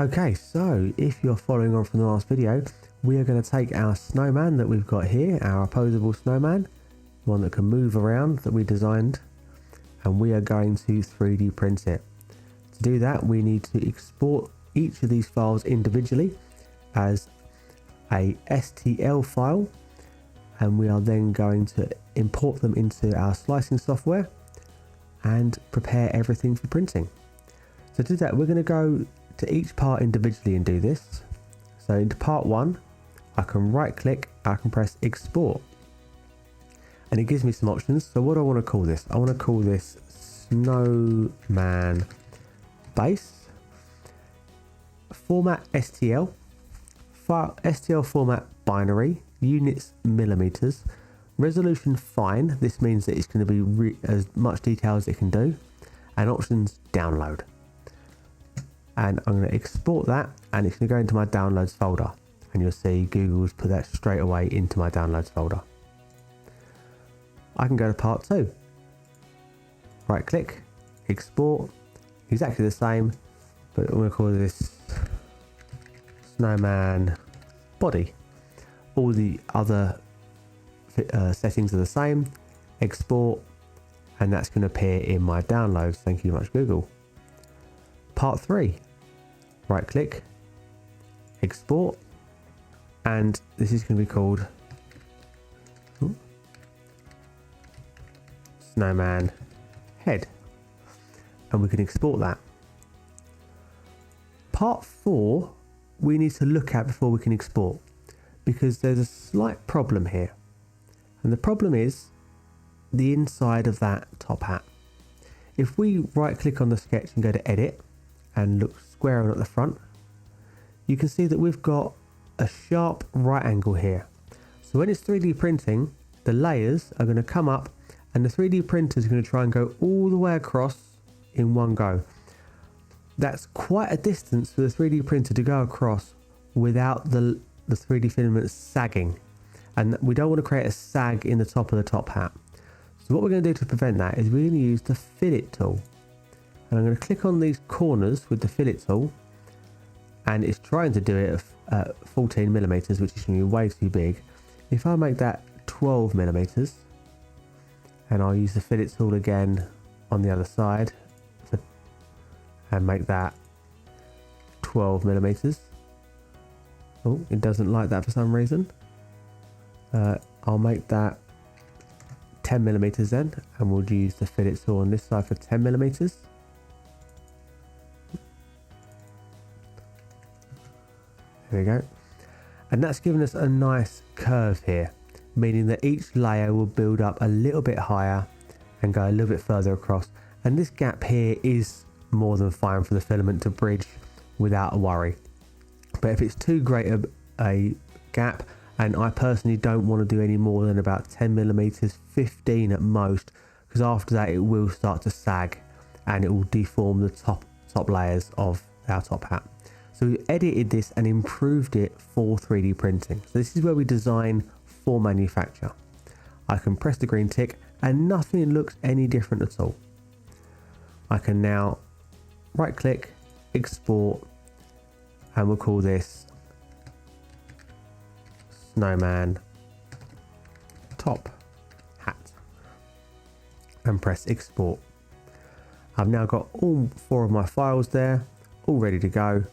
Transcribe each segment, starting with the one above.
Okay, so if you're following on from the last video, we are going to take our snowman that we've got here, our opposable snowman, one that can move around that we designed, and we are going to 3D print it. To do that, we need to export each of these files individually as a STL file, and we are then going to import them into our slicing software and prepare everything for printing. So to do that, we're going to go to each part individually and do this. So into part 1, I can right click, I can press export, and it gives me some options. So what do I want to call this? I want to call this snowman base, format STL, file STL format binary, units millimeters, resolution fine. This means that it's going to be as much detail as it can do, and options download. And I'm going to export that, and it's going to go into my downloads folder, and you'll see Google's put that straight away into my downloads folder. I can go to part 2, right click, export, exactly the same, but I'm going to call this snowman body. All the other settings are the same, export, and that's going to appear in my downloads. Thank you very much, Google. Part 3, right click, export, and this is going to be called snowman head, and we can export that. Part 4 we need to look at before we can export, because there's a slight problem here, and the problem is the inside of that top hat. If we right click on the sketch and go to edit and look square on at the front, you can see that we've got a sharp right angle here. So when it's 3D printing, the layers are going to come up, and the 3D printer is going to try and go all the way across in one go. That's quite a distance for the 3D printer to go across without the 3D filament sagging, and we don't want to create a sag in the top of the top hat. So what we're going to do to prevent that is we're going to use the fillet tool. And I'm going to click on these corners with the fillet tool, and it's trying to do it at 14 millimeters, which is going to be way too big. If I make that 12 millimeters, and I'll use the fillet tool again on the other side and make that 12 millimeters. Oh, it doesn't like that for some reason. I'll make that 10 millimeters then, and we'll use the fillet tool on this side for 10 millimeters. There we go. And that's given us a nice curve here, meaning that each layer will build up a little bit higher and go a little bit further across. And this gap here is more than fine for the filament to bridge without a worry. But if it's too great a gap, and I personally don't want to do any more than about 10 millimeters, 15 at most, because after that it will start to sag and it will deform the top layers of our top hat. So we edited this and improved it for 3D printing. So this is where we design for manufacture. I can press the green tick and nothing looks any different at all. I can now right click, export, and we'll call this snowman top hat, and press export. I've now got all 4 of my files there, all ready to go,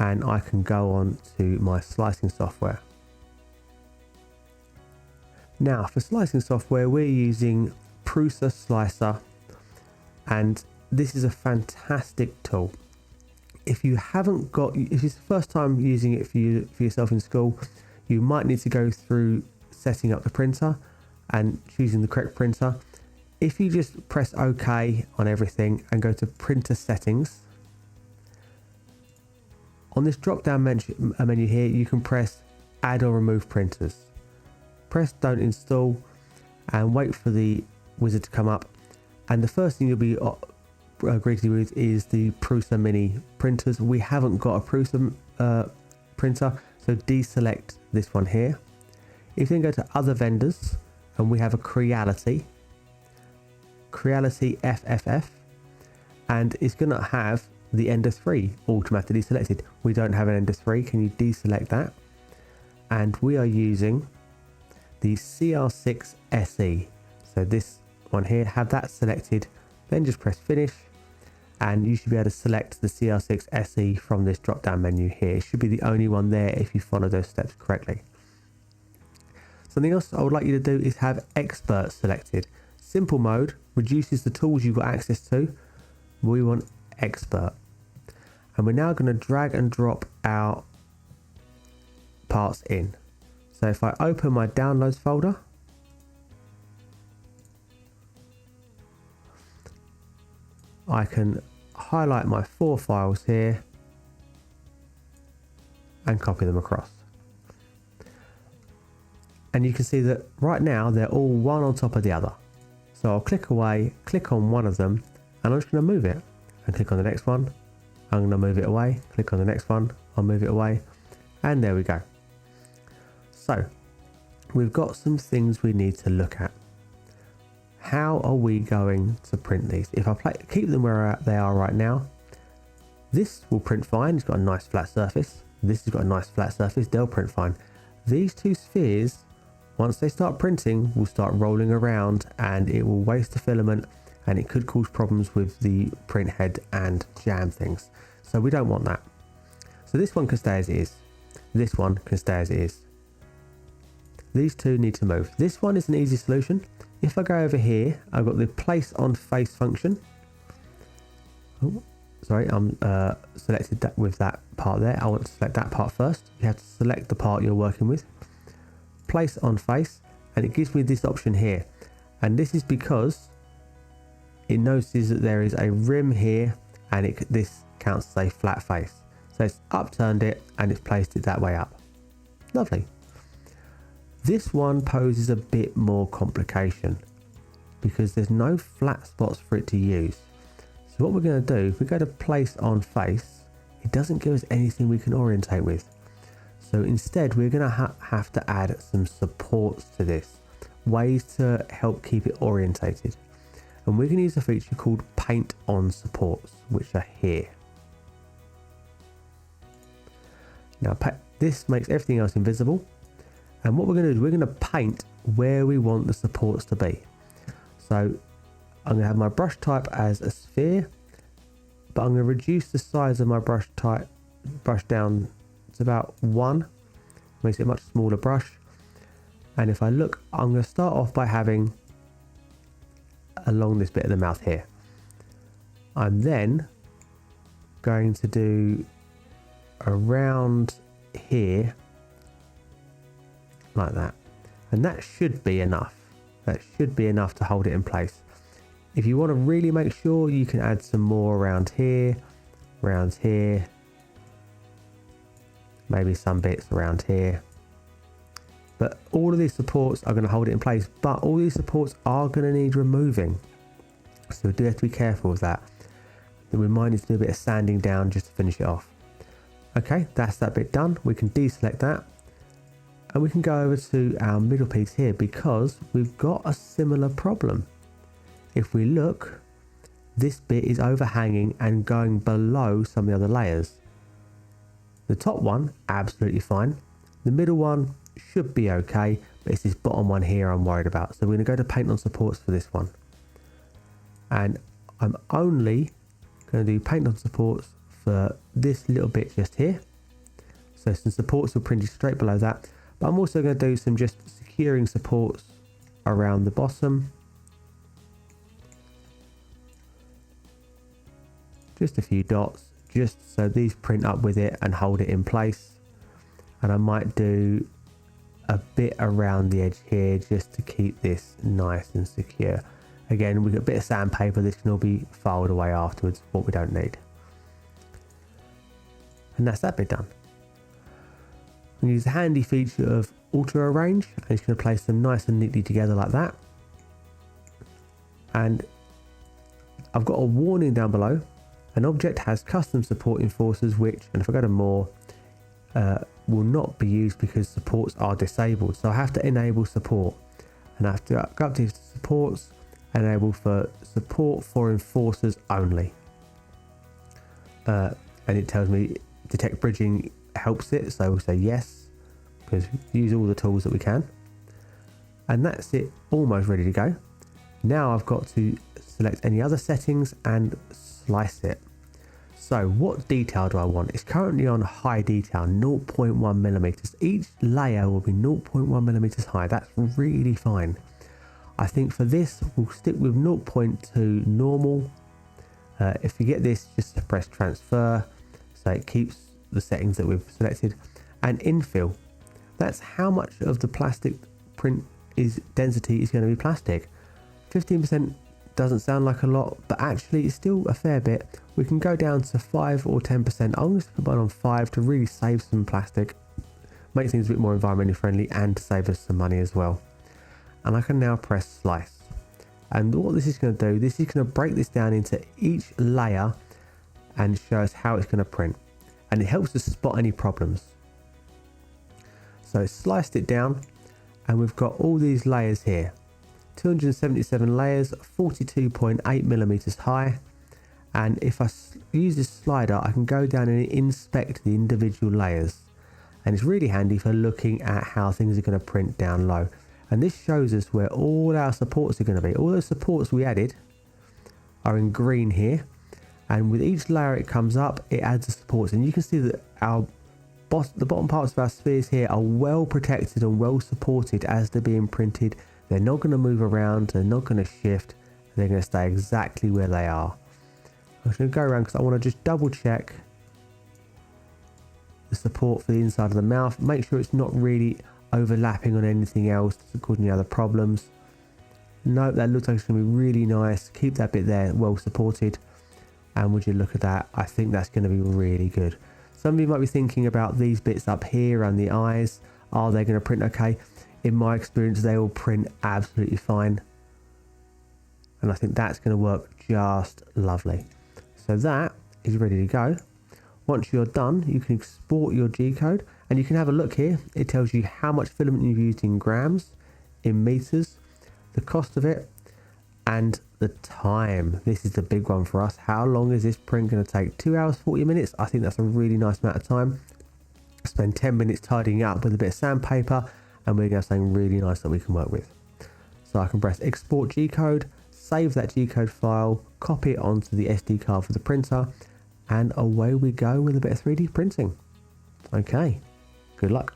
and I can go on to my slicing software. Now for slicing software, we're using Prusa SLicer, and this is a fantastic tool. If you haven't got, if it's the first time using it for yourself in school, you might need to go through setting up the printer and choosing the correct printer. If you just press OK on everything and go to printer settings, on this drop down menu here, you can press add or remove printers. Press don't install and wait for the wizard to come up, and the first thing you'll be greeted with is the Prusa mini printers. We haven't got a Prusa printer, so deselect this one here. If you then go to other vendors, and we have a Creality FFF, and it's going to have the Ender 3 automatically selected. We don't have an Ender 3. Can you deselect that? And we are using the CR6 SE. So this one here, have that selected, then just press finish, and you should be able to select the CR6 SE from this drop down menu here. It should be the only one there if you follow those steps correctly. Something else I would like you to do is have expert selected. Simple mode reduces the tools you've got access to. We want expert. And we're now going to drag and drop our parts in. So if I open my downloads folder, I can highlight my 4 files here and copy them across. And you can see that right now they're all one on top of the other. So I'll click away, click on one of them, and I'm just going to move it. And click on the next one. I'm going to move it away. Click on the next one. I'll move it away. And there we go. So we've got some things we need to look at. How are we going to print these? If I keep them where they are right now, this will print fine. It's got a nice flat surface. This has got a nice flat surface. They'll print fine. These two spheres, once they start printing, will start rolling around and it will waste the filament, and it could cause problems with the print head and jam things. So we don't want that. So this one can stay as it is. This one can stay as it is. These two need to move. This one is an easy solution. If I go over here, I've got the place on face function. Oh, sorry, I'm selected that with that part there. I want to select that part first. You have to select the part you're working with. Place on face, and it gives me this option here. And this is because it notices that there is a rim here, and this counts as a flat face. So it's upturned it and it's placed it that way up. Lovely. This one poses a bit more complication because there's no flat spots for it to use. So what we're going to do, if we go to place on face, it doesn't give us anything we can orientate with. So instead we're going to have to add some supports to this, ways to help keep it orientated. And we're going to use a feature called paint on supports, which are here. Now this makes everything else invisible. And what we're going to do is we're going to paint where we want the supports to be. So I'm going to have my brush type as a sphere, but I'm going to reduce the size of my brush down to about 1. Makes it a much smaller brush. And if I look, I'm going to start off by having along this bit of the mouth here. I'm then going to do around here like that, and that should be enough. That should be enough to hold it in place. If you want to really make sure, you can add some more around here, maybe some bits around here. But all of these supports are going to hold it in place, but all these supports are going to need removing. So we do have to be careful with that. Then we might need to do a bit of sanding down just to finish it off. Okay, that's that bit done. We can deselect that. And we can go over to our middle piece here because we've got a similar problem. If we look, this bit is overhanging and going below some of the other layers. The top one, absolutely fine. The middle one should be okay, but it's this bottom one here I'm worried about. So we're going to go to paint on supports for this one. And I'm only going to do paint on supports for this little bit just here. So some supports are printed straight below that. But I'm also going to do some just securing supports around the bottom. Just a few dots, just so these print up with it and hold it in place. And I might do a bit around the edge here just to keep this nice and secure. Again, we've got a bit of sandpaper. This can all be filed away afterwards, what we don't need. And that's that bit done. I'm going to use the handy feature of auto arrange, and it's going to place them nice and neatly together like that. And I've got a warning down below. An object has custom support enforcers which, and if I go to more, will not be used because supports are disabled. So I have to enable support, and I have to go up to supports, enable for support for enforcers only. and it tells me detect bridging helps it, so we'll say yes, because we use all the tools that we can. And that's it, almost ready to go. Now I've got to select any other settings and slice it. So what detail do I want? It's currently on high detail, 0.1 millimeters. Each layer will be 0.1 millimeters high. That's really fine. I think for this, we'll stick with 0.2 normal. If you get this, just press transfer, so it keeps the settings that we've selected. And infill, that's how much of the plastic print density is going to be plastic. 15% doesn't sound like a lot, but actually it's still a fair bit. We can go down to 5 or 10%. I'm going to put mine on 5 to really save some plastic, make things a bit more environmentally friendly, and to save us some money as well. And I can now press slice. And what this is going to do, this is going to break this down into each layer and show us how it's going to print. And it helps us spot any problems. So sliced it down, and we've got all these layers here. 277 layers, 42.8 millimeters high. And if I use this slider, I can go down and inspect the individual layers. And it's really handy for looking at how things are going to print down low. And this shows us where all our supports are going to be. All those supports we added are in green here. And with each layer it comes up, it adds the supports. And you can see that the bottom parts of our spheres here are well protected and well supported as they're being printed. They're not going to move around, they're not going to shift, they're going to stay exactly where they are. I'm just going to go around because I want to just double check the support for the inside of the mouth. Make sure it's not really overlapping on anything else to cause any other problems. Nope, that looks like it's going to be really nice. Keep that bit there well supported. And would you look at that? I think that's going to be really good. Some of you might be thinking about these bits up here and the eyes. Are they going to print okay? In my experience, they will print absolutely fine. And I think that's going to work just lovely. So that is ready to go. Once you're done, you can export your G-code and you can have a look here. It tells you how much filament you've used in grams, in meters, the cost of it, and the time. This is the big one for us. How long is this print going to take? 2 hours, 40 minutes. I think that's a really nice amount of time. Spend 10 minutes tidying it up with a bit of sandpaper, and we're going to have something really nice that we can work with. So I can press export G-code, save that G-code file, copy it onto the SD card for the printer, and away we go with a bit of 3D printing. Okay, good luck.